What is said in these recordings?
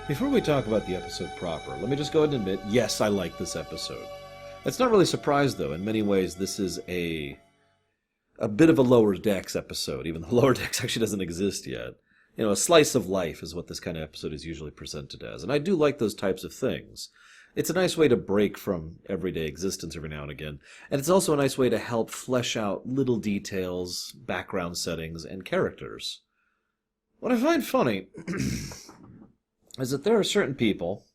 Before we talk about the episode proper, let me just go ahead and admit, yes, I like this episode. It's not really a surprise, though. In many ways, this is a bit of a Lower Decks episode, even though Lower Decks actually doesn't exist yet. You know, a slice of life is what this kind of episode is usually presented as, and I do like those types of things. It's a nice way to break from everyday existence every now and again, and it's also a nice way to help flesh out little details, background settings, and characters. What I find funny is that there are certain people,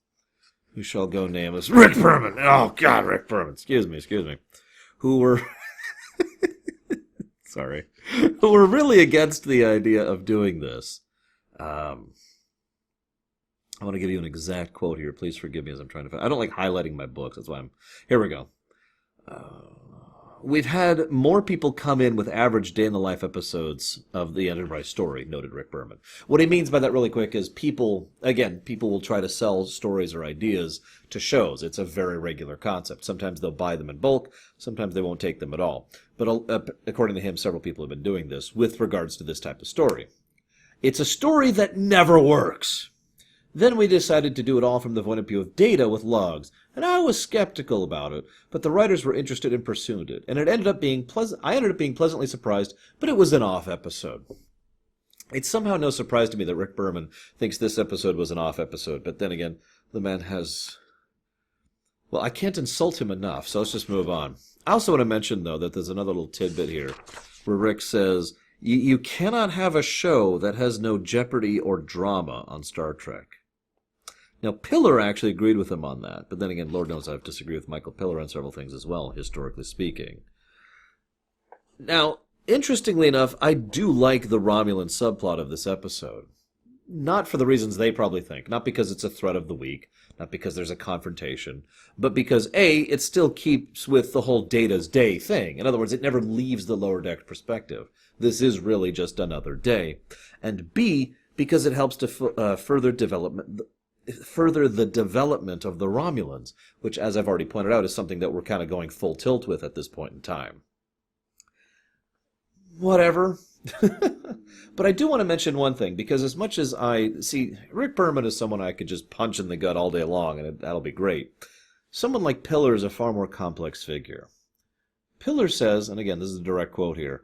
who shall go nameless, Rick Berman, oh God, Rick Berman, excuse me, who were, sorry, who were really against the idea of doing this. I want to give you an exact quote here. Please forgive me as I'm trying to find. I don't like highlighting my books. That's why I'm... Here we go. We've had more people come in with average day-in-the-life episodes of the Enterprise story, noted Rick Berman. What he means by that really quick is people will try to sell stories or ideas to shows. It's a very regular concept. Sometimes they'll buy them in bulk. Sometimes they won't take them at all. But according to him, several people have been doing this with regards to this type of story. It's a story that never works. Then we decided to do it all from the point of view of data with logs, and I was skeptical about it, but the writers were interested in pursuing it, and it ended up being I ended up being pleasantly surprised, but it was an off episode. It's somehow no surprise to me that Rick Berman thinks this episode was an off episode, but then again, the man has... Well, I can't insult him enough, so let's just move on. I also want to mention, though, that there's another little tidbit here, where Rick says, you cannot have a show that has no jeopardy or drama on Star Trek. Now, Piller actually agreed with him on that, but then again, Lord knows I've disagreed with Michael Piller on several things as well, historically speaking. Now, interestingly enough, I do like the Romulan subplot of this episode. Not for the reasons they probably think, not because it's a threat of the week, not because there's a confrontation, but because A, it still keeps with the whole Data's Day thing. In other words, it never leaves the Lower Deck perspective. This is really just another day. And B, because it helps to further the development of the Romulans, which, as I've already pointed out, is something that we're kind of going full tilt with at this point in time. Whatever. But I do want to mention one thing, because as much as Rick Berman is someone I could just punch in the gut all day long, and that'll be great. Someone like Piller is a far more complex figure. Piller says, and again, this is a direct quote here,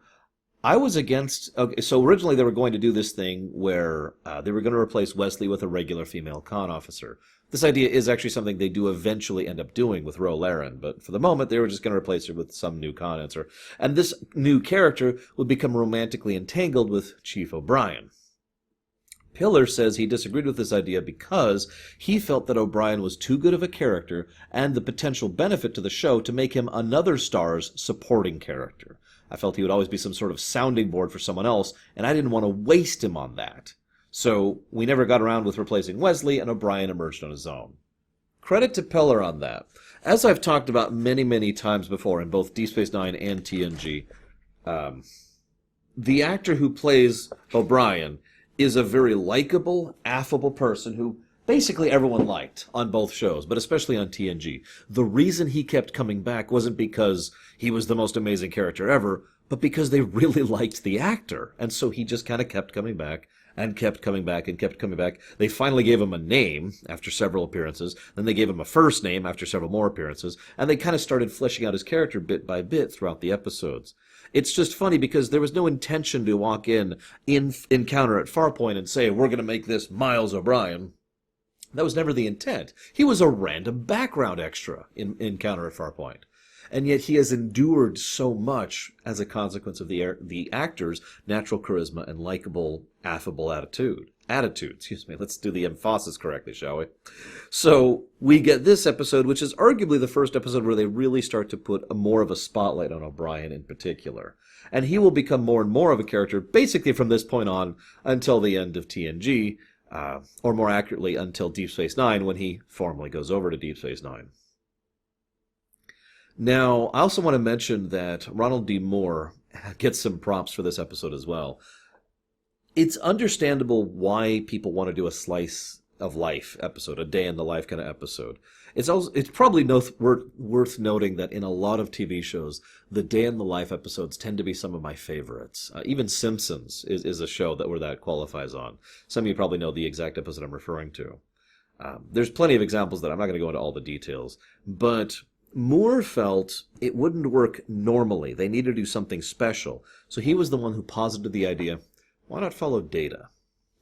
I was against... Okay, so originally they were going to do this thing where they were going to replace Wesley with a regular female con officer. This idea is actually something they do eventually end up doing with Ro Laren, but for the moment they were just going to replace her with some new con answer. And this new character would become romantically entangled with Chief O'Brien. Piller says he disagreed with this idea because he felt that O'Brien was too good of a character and the potential benefit to the show to make him another star's supporting character. I felt he would always be some sort of sounding board for someone else, and I didn't want to waste him on that. So we never got around with replacing Wesley, and O'Brien emerged on his own. Credit to Piller on that. As I've talked about many, many times before in both Deep Space Nine and TNG, the actor who plays O'Brien is a very likable, affable person who basically everyone liked on both shows, but especially on TNG. The reason he kept coming back wasn't because he was the most amazing character ever, but because they really liked the actor. And so he just kind of kept coming back and kept coming back and kept coming back. They finally gave him a name after several appearances. Then they gave him a first name after several more appearances. And they kind of started fleshing out his character bit by bit throughout the episodes. It's just funny because there was no intention to walk in Encounter at Farpoint and say, we're going to make this Miles O'Brien. That was never the intent. He was a random background extra in Encounter at Farpoint. And yet he has endured so much as a consequence of the actor's natural charisma and likable, affable attitude. Let's do the emphasis correctly, shall we? So we get this episode, which is arguably the first episode where they really start to put more of a spotlight on O'Brien in particular. And he will become more and more of a character basically from this point on until the end of TNG, or more accurately, until Deep Space Nine, when he formally goes over to Deep Space Nine. Now, I also want to mention that Ronald D. Moore gets some props for this episode as well. It's understandable why people want to do a slice of life episode, a day in the life kind of episode. It's probably worth noting that in a lot of TV shows, the day in the life episodes tend to be some of my favorites. Even Simpsons is a show where that qualifies on. Some of you probably know the exact episode I'm referring to. There's plenty of examples that I'm not going to go into all the details, but Moore felt it wouldn't work normally. They needed to do something special. So he was the one who posited the idea, why not follow Data?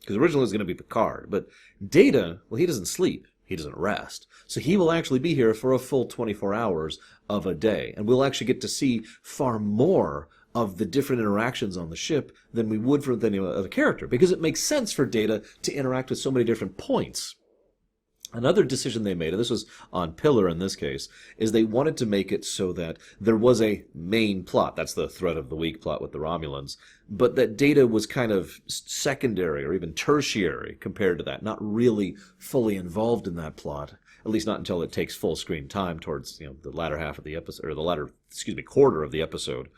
Because originally it was going to be Picard, but Data, well, he doesn't sleep. He doesn't rest. So he will actually be here for a full 24 hours of a day. And we'll actually get to see far more of the different interactions on the ship than we would for any other character. Because it makes sense for Data to interact with so many different points. Another decision they made, and this was on Pillar in this case, is they wanted to make it so that there was a main plot. That's the thread of the week plot with the Romulans. But that Data was kind of secondary or even tertiary compared to that. Not really fully involved in that plot. At least not until it takes full screen time towards the latter half of the episode, or the latter, quarter of the episode.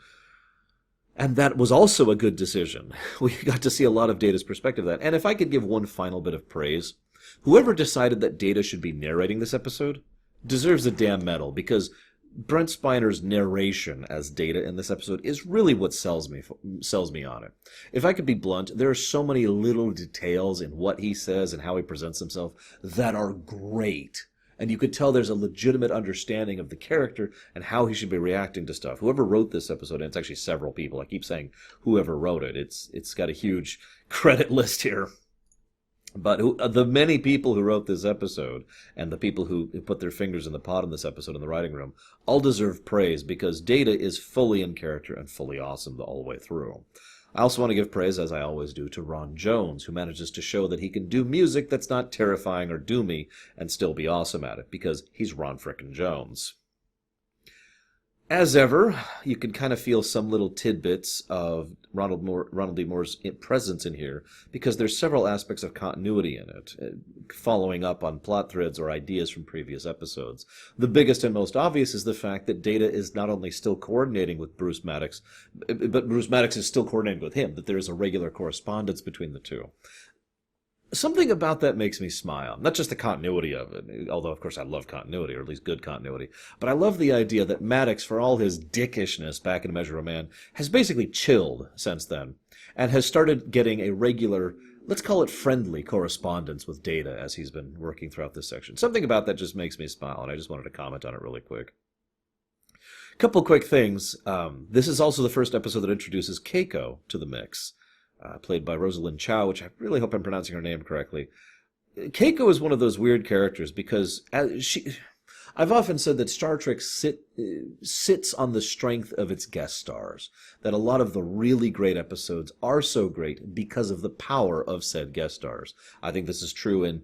And that was also a good decision. We got to see a lot of Data's perspective of that. And if I could give one final bit of praise, whoever decided that Data should be narrating this episode deserves a damn medal, because Brent Spiner's narration as Data in this episode is really what sells me on it. If I could be blunt, there are so many little details in what he says and how he presents himself that are great. And you could tell there's a legitimate understanding of the character and how he should be reacting to stuff. Whoever wrote this episode, and it's actually several people, I keep saying whoever wrote it, it's got a huge credit list here. But the many people who wrote this episode and the people who put their fingers in the pot in this episode in the writing room all deserve praise, because Data is fully in character and fully awesome all the way through. I also want to give praise, as I always do, to Ron Jones, who manages to show that he can do music that's not terrifying or doomy and still be awesome at it, because he's Ron frickin' Jones. As ever, you can kind of feel some little tidbits of Ronald D. Moore's presence in here, because there's several aspects of continuity in it, following up on plot threads or ideas from previous episodes. The biggest and most obvious is the fact that Data is not only still coordinating with Bruce Maddox, but Bruce Maddox is still coordinating with him, that there is a regular correspondence between the two. Something about that makes me smile. Not just the continuity of it, although of course I love continuity, or at least good continuity, but I love the idea that Maddox, for all his dickishness back in Measure of a Man, has basically chilled since then, and has started getting a regular, let's call it friendly, correspondence with Data as he's been working throughout this section. Something about that just makes me smile, and I just wanted to comment on it really quick. Couple quick things. This is also the first episode that introduces Keiko to the mix. Played by Rosalind Chow, which I really hope I'm pronouncing her name correctly. Keiko is one of those weird characters because I've often said that Star Trek sits on the strength of its guest stars, that a lot of the really great episodes are so great because of the power of said guest stars. I think this is true in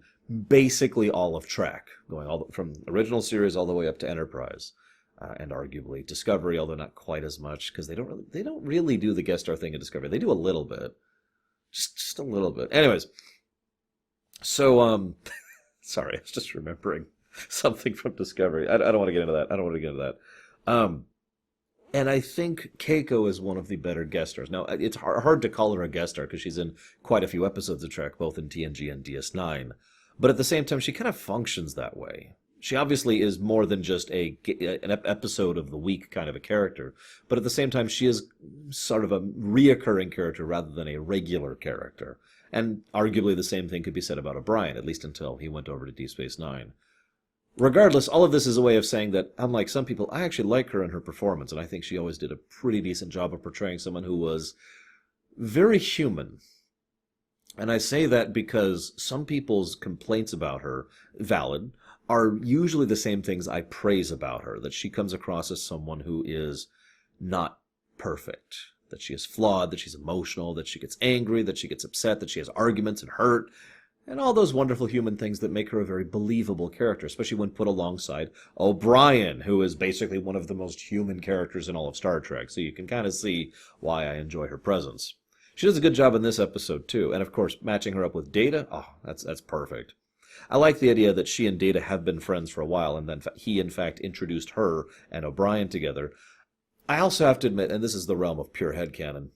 basically all of Trek, going from original series all the way up to Enterprise. And arguably Discovery, although not quite as much, because they don't really do the guest star thing in Discovery. They do a little bit, just a little bit. Anyways, so sorry, I was just remembering something from Discovery. I don't want to get into that. And I think Keiko is one of the better guest stars. Now, it's hard to call her a guest star because she's in quite a few episodes of Trek, both in TNG and DS9. But at the same time, she kind of functions that way. She obviously is more than just an episode of the week kind of a character, but at the same time, she is sort of a reoccurring character rather than a regular character. And arguably the same thing could be said about O'Brien, at least until he went over to Deep Space Nine. Regardless, all of this is a way of saying that, unlike some people, I actually like her and her performance, and I think she always did a pretty decent job of portraying someone who was very human. And I say that because some people's complaints about her, valid, are usually the same things I praise about her, that she comes across as someone who is not perfect, that she is flawed, that she's emotional, that she gets angry, that she gets upset, that she has arguments and hurt, and all those wonderful human things that make her a very believable character, especially when put alongside O'Brien, who is basically one of the most human characters in all of Star Trek, so you can kind of see why I enjoy her presence. She does a good job in this episode, too, and of course, matching her up with Data, that's perfect. I like the idea that she and Data have been friends for a while, and then he, in fact, introduced her and O'Brien together. I also have to admit, and this is the realm of pure headcanon,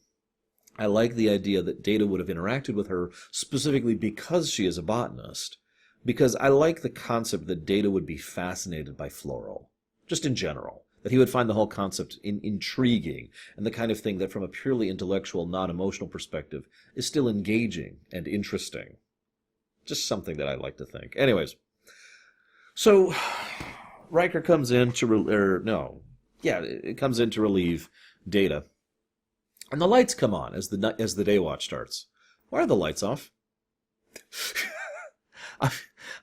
I like the idea that Data would have interacted with her specifically because she is a botanist. Because I like the concept that Data would be fascinated by floral, just in general. That he would find the whole concept intriguing, and the kind of thing that from a purely intellectual, non-emotional perspective is still engaging and interesting. Just something that I like to think. Anyways, So Riker comes in to it comes in to relieve Data, and the lights come on as the day watch starts. Why are the lights off?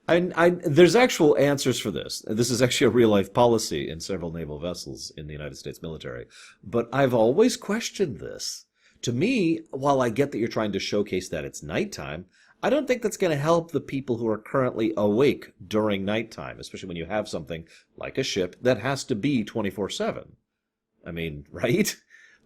I, there's actual answers for this. This is actually a real life policy in several naval vessels in the United States military. But I've always questioned this. To me, while I get that you're trying to showcase that it's nighttime, I don't think that's going to help the people who are currently awake during nighttime, especially when you have something like a ship that has to be 24/7. I mean, right?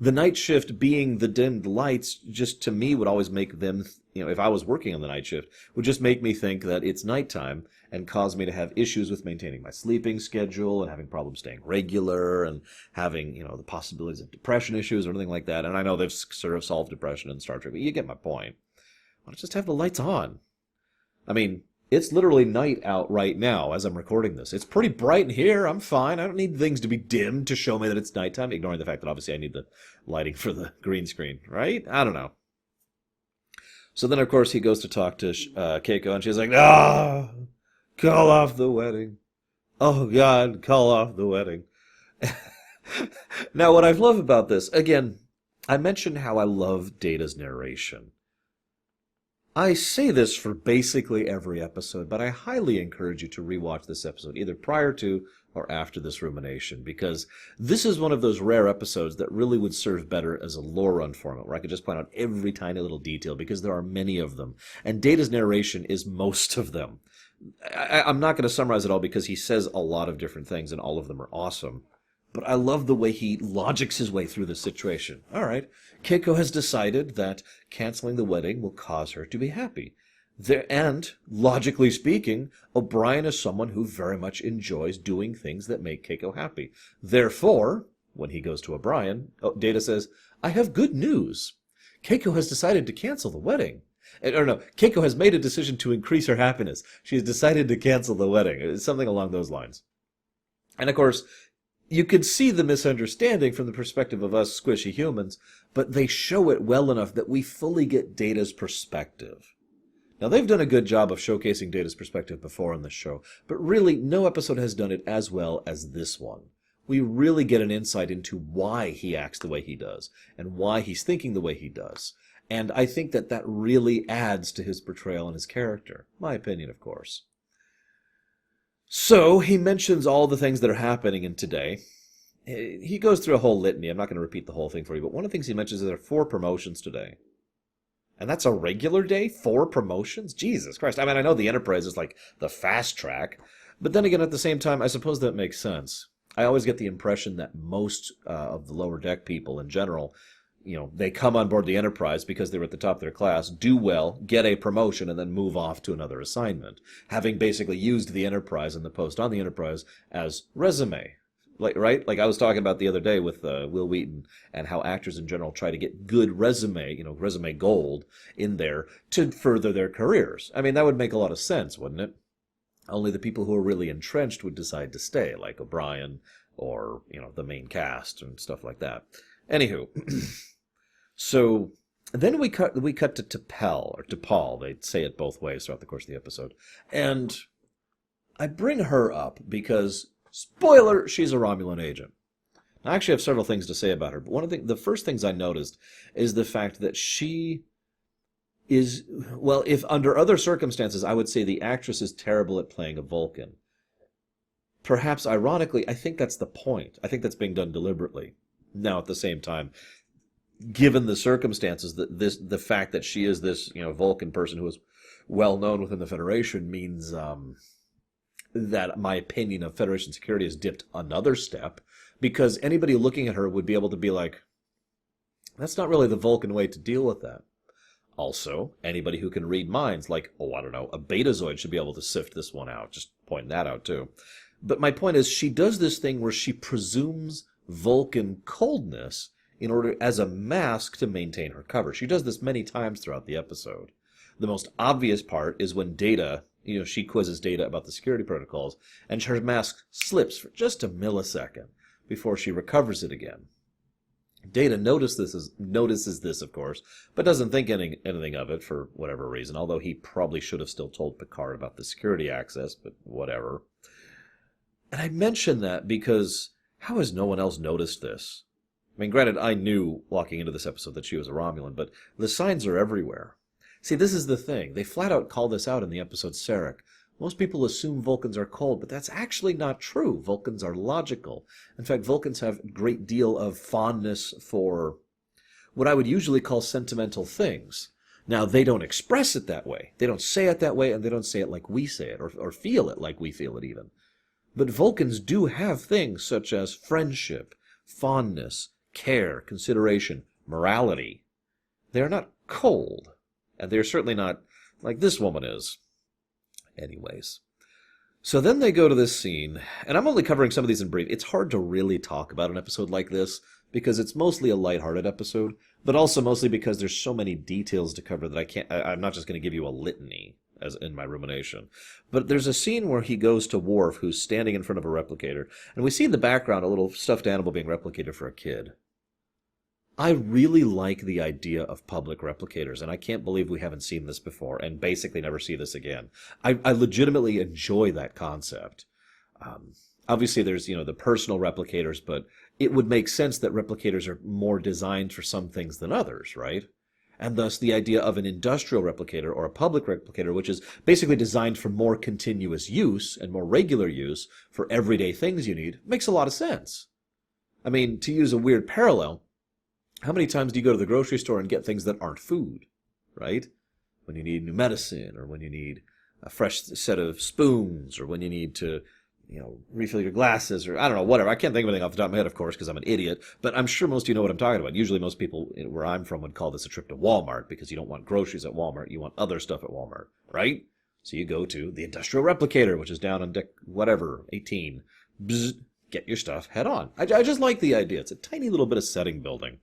The night shift being the dimmed lights just to me would always make them, if I was working on the night shift, would just make me think that it's nighttime and cause me to have issues with maintaining my sleeping schedule and having problems staying regular and having, the possibilities of depression issues or anything like that. And I know they've sort of solved depression in Star Trek, but you get my point. Why don't you just have the lights on? I mean, it's literally night out right now as I'm recording this. It's pretty bright in here. I'm fine. I don't need things to be dimmed to show me that it's nighttime, ignoring the fact that obviously I need the lighting for the green screen, right? I don't know. So then, of course, he goes to talk to Keiko, and she's like, call off the wedding. Oh, God, call off the wedding. Now, what I love about this, again, I mentioned how I love Data's narration. I say this for basically every episode, but I highly encourage you to rewatch this episode, either prior to or after this rumination, because this is one of those rare episodes that really would serve better as a lore run format, where I could just point out every tiny little detail, because there are many of them, and Data's narration is most of them. I'm not going to summarize it all, because he says a lot of different things, and all of them are awesome. But I love the way he logics his way through this situation. All right, Keiko has decided that canceling the wedding will cause her to be happy. And, logically speaking, O'Brien is someone who very much enjoys doing things that make Keiko happy. Therefore, when he goes to O'Brien, Data says, I have good news. Keiko has decided to cancel the wedding. Or no, Keiko has made a decision to increase her happiness. She has decided to cancel the wedding. It's something along those lines. And of course, you could see the misunderstanding from the perspective of us squishy humans, but they show it well enough that we fully get Data's perspective. Now, they've done a good job of showcasing Data's perspective before on this show, but really, no episode has done it as well as this one. We really get an insight into why he acts the way he does, and why he's thinking the way he does. And I think that that really adds to his portrayal and his character. My opinion, of course. So, he mentions all the things that are happening in today. He goes through a whole litany. I'm not going to repeat the whole thing for you, but one of the things he mentions is there are 4 promotions today. And that's a regular day? 4 promotions? Jesus Christ. I mean, I know the Enterprise is like the fast track, but then again, at the same time, I suppose that makes sense. I always get the impression that most of the lower deck people in general, they come on board the Enterprise because they were at the top of their class, do well, get a promotion, and then move off to another assignment, having basically used the Enterprise and the post on the Enterprise as resume. Right? Like I was talking about the other day with Will Wheaton and how actors in general try to get good resume, resume gold in there to further their careers. I mean, that would make a lot of sense, wouldn't it? Only the people who are really entrenched would decide to stay, like O'Brien or, the main cast and stuff like that. Anywho, so then we cut to T'Pel, or T'Pol. They say it both ways throughout the course of the episode. And I bring her up because, spoiler, she's a Romulan agent. I actually have several things to say about her, but one of the first things I noticed is the fact that she is, well, if under other circumstances, I would say the actress is terrible at playing a Vulcan. Perhaps ironically, I think that's the point. I think that's being done deliberately. Now, at the same time, given the circumstances, the fact that she is this, Vulcan person who is well known within the Federation means that my opinion of Federation security has dipped another step, because anybody looking at her would be able to be like, that's not really the Vulcan way to deal with that. Also, anybody who can read minds, like, I don't know, a Betazoid should be able to sift this one out. Just pointing that out, too. But my point is, she does this thing where she presumes Vulcan coldness in order, as a mask, to maintain her cover. She does this many times throughout the episode. The most obvious part is when Data, she quizzes Data about the security protocols, and her mask slips for just a millisecond before she recovers it again. Data notices this, of course, but doesn't think anything of it for whatever reason, although he probably should have still told Picard about the security access, but whatever. And I mention that because how has no one else noticed this? I mean, granted, I knew walking into this episode that she was a Romulan, but the signs are everywhere. See, this is the thing. They flat out call this out in the episode Sarek. Most people assume Vulcans are cold, but that's actually not true. Vulcans are logical. In fact, Vulcans have a great deal of fondness for what I would usually call sentimental things. Now, they don't express it that way. They don't say it that way, and they don't say it like we say it, or feel it like we feel it even. But Vulcans do have things such as friendship, fondness, care, consideration, morality. They are not cold, and they're certainly not like this woman is. Anyways. So then they go to this scene, and I'm only covering some of these in brief. It's hard to really talk about an episode like this, because it's mostly a lighthearted episode, but also mostly because there's so many details to cover that I'm not just going to give you a litany, as in my rumination. But there's a scene where he goes to Worf, who's standing in front of a replicator, and we see in the background a little stuffed animal being replicated for a kid. I really like the idea of public replicators, and I can't believe we haven't seen this before, and basically never see this again. I legitimately enjoy that concept. Obviously, there's, the personal replicators, but it would make sense that replicators are more designed for some things than others, right? And thus, the idea of an industrial replicator or a public replicator, which is basically designed for more continuous use and more regular use for everyday things you need, makes a lot of sense. I mean, to use a weird parallel, how many times do you go to the grocery store and get things that aren't food, right? When you need new medicine, or when you need a fresh set of spoons, or when you need to, refill your glasses, or I don't know, whatever. I can't think of anything off the top of my head, of course, because I'm an idiot, but I'm sure most of you know what I'm talking about. Usually most people where I'm from would call this a trip to Walmart, because you don't want groceries at Walmart, you want other stuff at Walmart, right? So you go to the industrial replicator, which is down on deck, 18. Bzz, get your stuff, head on. I just like the idea. It's a tiny little bit of setting building.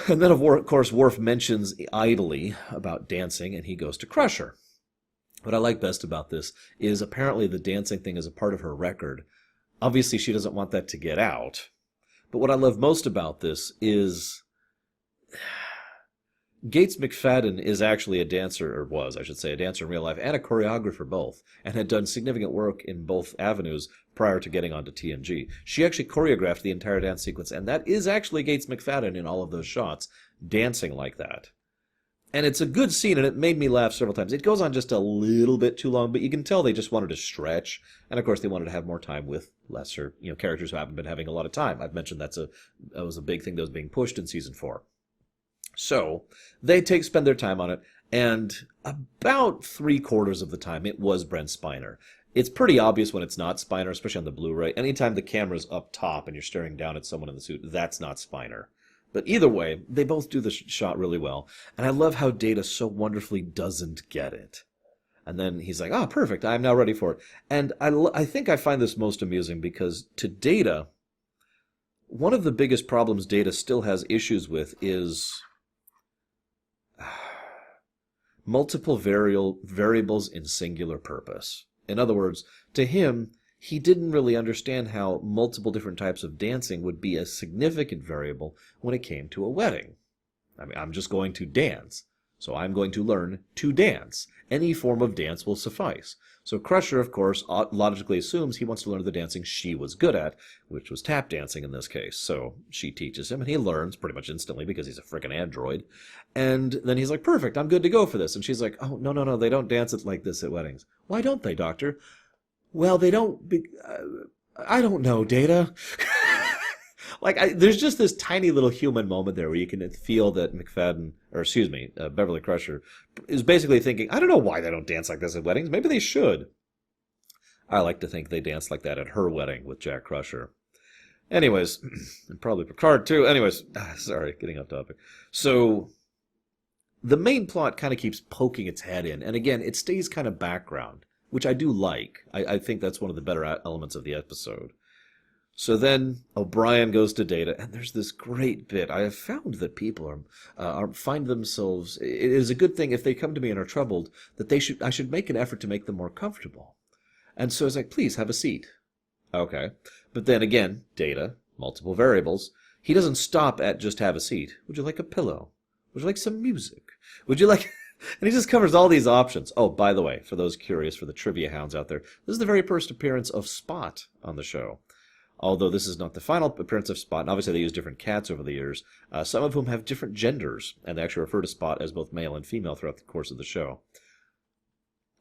And then, of course, Worf mentions idly about dancing, and he goes to Crusher. What I like best about this is apparently the dancing thing is a part of her record. Obviously, she doesn't want that to get out. But what I love most about this is Gates McFadden is actually a dancer, or was, I should say, a dancer in real life, and a choreographer both, and had done significant work in both avenues prior to getting onto TNG. She actually choreographed the entire dance sequence, and that is actually Gates McFadden in all of those shots, dancing like that. And it's a good scene, and it made me laugh several times. It goes on just a little bit too long, but you can tell they just wanted to stretch, and of course they wanted to have more time with lesser, characters who haven't been having a lot of time. I've mentioned that was a big thing that was being pushed in Season 4. So they spend their time on it, and about 3/4 of the time it was Brent Spiner. It's pretty obvious when it's not Spiner, especially on the Blu-ray. Anytime the camera's up top and you're staring down at someone in the suit, that's not Spiner. But either way, they both do the shot really well, and I love how Data so wonderfully doesn't get it. And then he's like, "Oh, perfect, I'm now ready for it." And I think I find this most amusing because to Data, one of the biggest problems Data still has issues with is multiple variables in singular purpose. In other words, to him, he didn't really understand how multiple different types of dancing would be a significant variable when it came to a wedding. I mean, I'm just going to dance, so I'm going to learn to dance. Any form of dance will suffice. So Crusher, of course, logically assumes he wants to learn the dancing she was good at, which was tap dancing in this case. So she teaches him, and he learns pretty much instantly because he's a frickin' android. And then he's like, "Perfect, I'm good to go for this." And she's like, "Oh, no, they don't dance it like this at weddings." "Why don't they, Doctor?" "Well, they don't... I don't know, Data." There's just this tiny little human moment there where you can feel that Beverly Crusher is basically thinking, I don't know why they don't dance like this at weddings. Maybe they should. I like to think they danced like that at her wedding with Jack Crusher. Anyways, and probably Picard too. Anyways, sorry, getting off topic. So, the main plot kind of keeps poking its head in, and again, it stays kind of background, which I do like. I think that's one of the better elements of the episode. So then O'Brien goes to Data, and there's this great bit. I have found that people find themselves... It is a good thing if they come to me and are troubled, that I should make an effort to make them more comfortable. And so it's like, "Please, have a seat." Okay. But then again, Data, multiple variables. He doesn't stop at just have a seat. "Would you like a pillow? Would you like some music? Would you like..." And he just covers all these options. Oh, by the way, for those curious, for the trivia hounds out there, this is the very first appearance of Spot on the show. Although this is not the final appearance of Spot, and obviously they use different cats over the years, some of whom have different genders, and they actually refer to Spot as both male and female throughout the course of the show.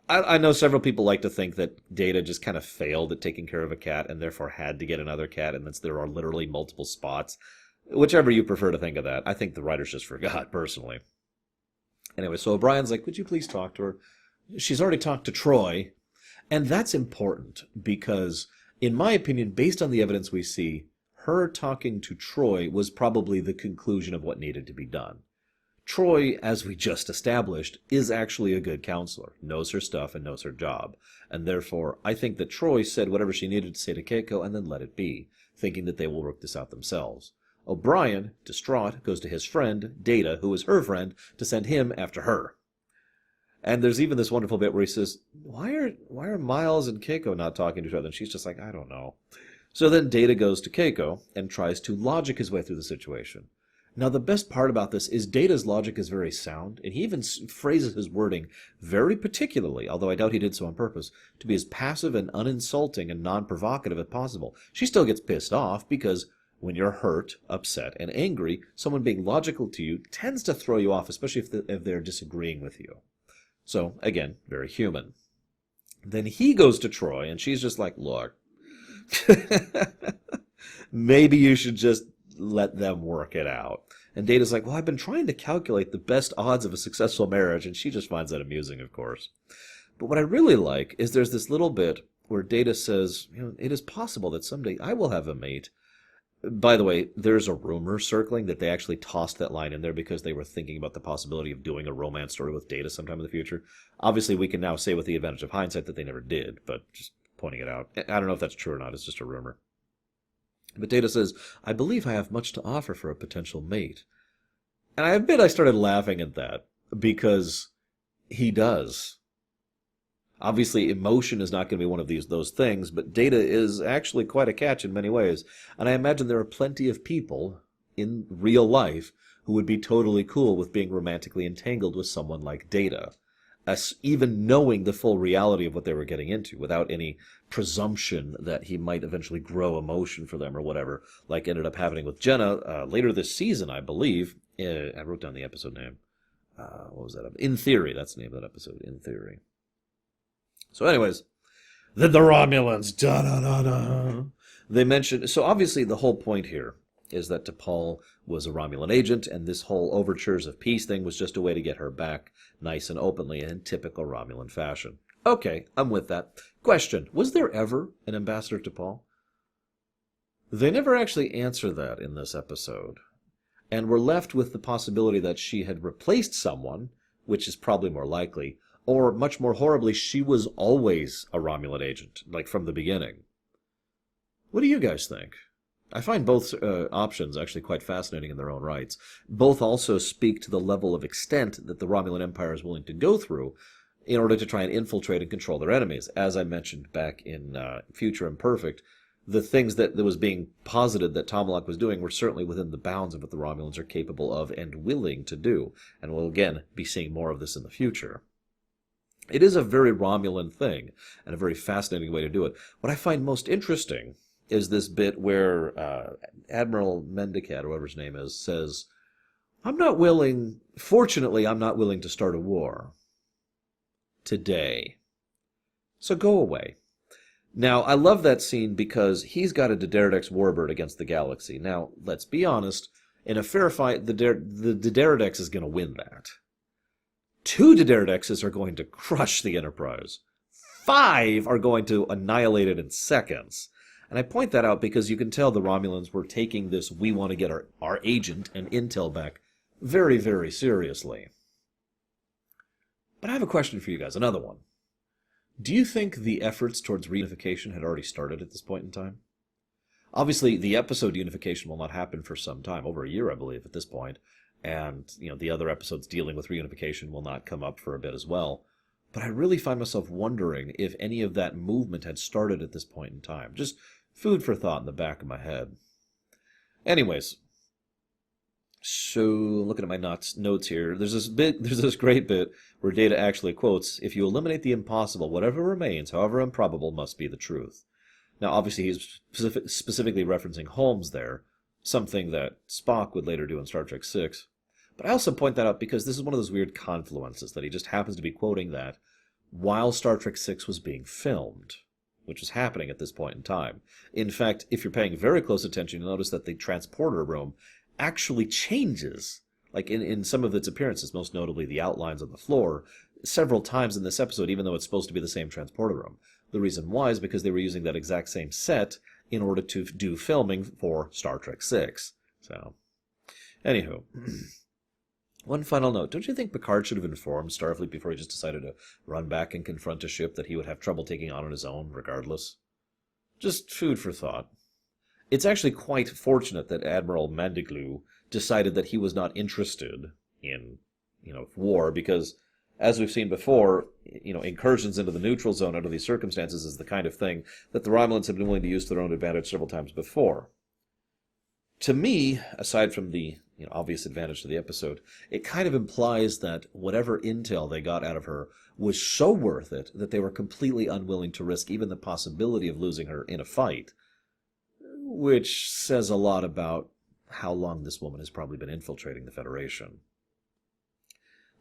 I know several people like to think that Data just kind of failed at taking care of a cat and therefore had to get another cat, and that there are literally multiple Spots. Whichever you prefer to think of that. I think the writers just forgot, personally. Anyway, so O'Brien's like, would you please talk to her? She's already talked to Troy. And that's important because, in my opinion, based on the evidence we see, her talking to Troy was probably the conclusion of what needed to be done. Troy, as we just established, is actually a good counselor, knows her stuff and knows her job. And therefore, I think that Troy said whatever she needed to say to Keiko and then let it be, thinking that they will work this out themselves. O'Brien, distraught, goes to his friend, Data, who is her friend, to send him after her. And there's even this wonderful bit where he says, why are Miles and Keiko not talking to each other? And she's just like, I don't know. So then Data goes to Keiko and tries to logic his way through the situation. Now, the best part about this is Data's logic is very sound, and he even phrases his wording very particularly, although I doubt he did so on purpose, to be as passive and uninsulting and non-provocative as possible. She still gets pissed off because when you're hurt, upset, and angry, someone being logical to you tends to throw you off, especially if they're disagreeing with you. So, again, very human. Then he goes to Troy, and she's just like, look, maybe you should just let them work it out. And Data's like, well, I've been trying to calculate the best odds of a successful marriage, and she just finds that amusing, of course. But what I really like is there's this little bit where Data says, it is possible that someday I will have a mate. By the way, there's a rumor circling that they actually tossed that line in there because they were thinking about the possibility of doing a romance story with Data sometime in the future. Obviously, we can now say with the advantage of hindsight that they never did, but just pointing it out. I don't know if that's true or not. It's just a rumor. But Data says, I believe I have much to offer for a potential mate. And I admit I started laughing at that because he does. Obviously, emotion is not going to be one of those things, but Data is actually quite a catch in many ways. And I imagine there are plenty of people in real life who would be totally cool with being romantically entangled with someone like Data, even knowing the full reality of what they were getting into, without any presumption that he might eventually grow emotion for them or whatever, like ended up happening with Jenna later this season, I believe. I wrote down the episode name. What was that? In Theory, that's the name of that episode, In Theory. So anyways, then the Romulans, da-da-da-da. They mentioned, so obviously the whole point here is that T'Pol was a Romulan agent, and this whole overtures of peace thing was just a way to get her back nice and openly in typical Romulan fashion. Okay, I'm with that. Question, was there ever an Ambassador T'Pol? They never actually answer that in this episode, and we're left with the possibility that she had replaced someone, which is probably more likely, or, much more horribly, she was always a Romulan agent, like from the beginning. What do you guys think? I find both options actually quite fascinating in their own rights. Both also speak to the level of extent that the Romulan Empire is willing to go through in order to try and infiltrate and control their enemies. As I mentioned back in Future Imperfect, the things that was being posited that Tomalak was doing were certainly within the bounds of what the Romulans are capable of and willing to do. And we'll again be seeing more of this in the future. It is a very Romulan thing, and a very fascinating way to do it. What I find most interesting is this bit where Admiral Mendicat, or whatever his name is, says, fortunately, I'm not willing to start a war today. So go away. Now, I love that scene because he's got a D'Deridex warbird against the galaxy. Now, let's be honest, in a fair fight, the D'Deridex is going to win that. 2 D'Deridexes are going to crush the Enterprise. 5 are going to annihilate it in seconds. And I point that out because you can tell the Romulans were taking this we want to get our agent and intel back very, very seriously. But I have a question for you guys, another one. Do you think the efforts towards reunification had already started at this point in time? Obviously, the episode unification will not happen for some time, over a year, I believe, at this point. And, the other episodes dealing with reunification will not come up for a bit as well. But I really find myself wondering if any of that movement had started at this point in time. Just food for thought in the back of my head. Anyways, So, looking at my notes here, there's this great bit where Data actually quotes, "If you eliminate the impossible, whatever remains, however improbable, must be the truth." Now, obviously, he's specifically referencing Holmes there, something that Spock would later do in Star Trek Six. But I also point that out because this is one of those weird confluences that he just happens to be quoting that while Star Trek Six was being filmed, which was happening at this point in time. In fact, if you're paying very close attention, you'll notice that the transporter room actually changes, like in some of its appearances, most notably the outlines on the floor, several times in this episode, even though it's supposed to be the same transporter room. The reason why is because they were using that exact same set in order to do filming for Star Trek Six. So, anywho, one final note. Don't you think Picard should have informed Starfleet before he just decided to run back and confront a ship that he would have trouble taking on his own, regardless? Just food for thought. It's actually quite fortunate that Admiral Mandiglu decided that he was not interested in, war, because, as we've seen before, incursions into the neutral zone under these circumstances is the kind of thing that the Romulans have been willing to use to their own advantage several times before. To me, aside from the obvious advantage to the episode, it kind of implies that whatever intel they got out of her was so worth it that they were completely unwilling to risk even the possibility of losing her in a fight, which says a lot about how long this woman has probably been infiltrating the Federation.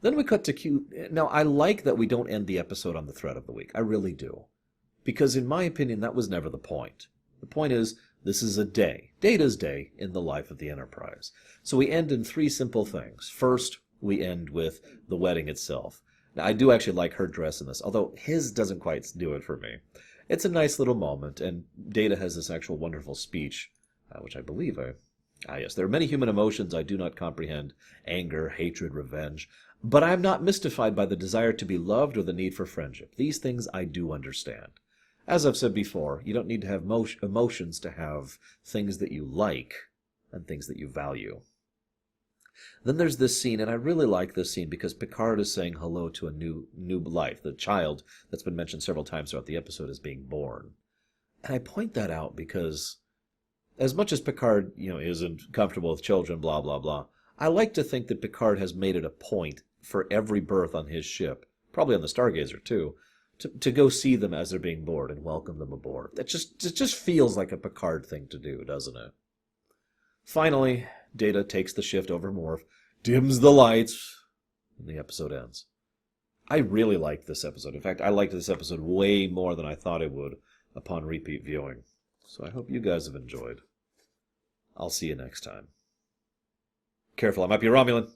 Then we cut to Q. Now, I like that we don't end the episode on the threat of the week. I really do. Because in my opinion, that was never the point. The point is, this is a day, Data's day, in the life of the Enterprise. So we end in three simple things. First, we end with the wedding itself. Now, I do actually like her dress in this, although his doesn't quite do it for me. It's a nice little moment, and Data has this actual wonderful speech, which I believe yes, there are many human emotions I do not comprehend: anger, hatred, revenge. But I am not mystified by the desire to be loved or the need for friendship. These things I do understand. As I've said before, you don't need to have emotions to have things that you like and things that you value. Then there's this scene, and I really like this scene because Picard is saying hello to a new life, the child that's been mentioned several times throughout the episode is being born. And I point that out because as much as Picard, isn't comfortable with children, blah, blah, blah, I like to think that Picard has made it a point for every birth on his ship, probably on the Stargazer too, to go see them as they're being born and welcome them aboard. It just feels like a Picard thing to do, doesn't it? Finally, Data takes the shift over Worf, dims the lights, and the episode ends. I really liked this episode. In fact, I liked this episode way more than I thought I would upon repeat viewing. So I hope you guys have enjoyed. I'll see you next time. Careful, I might be a Romulan.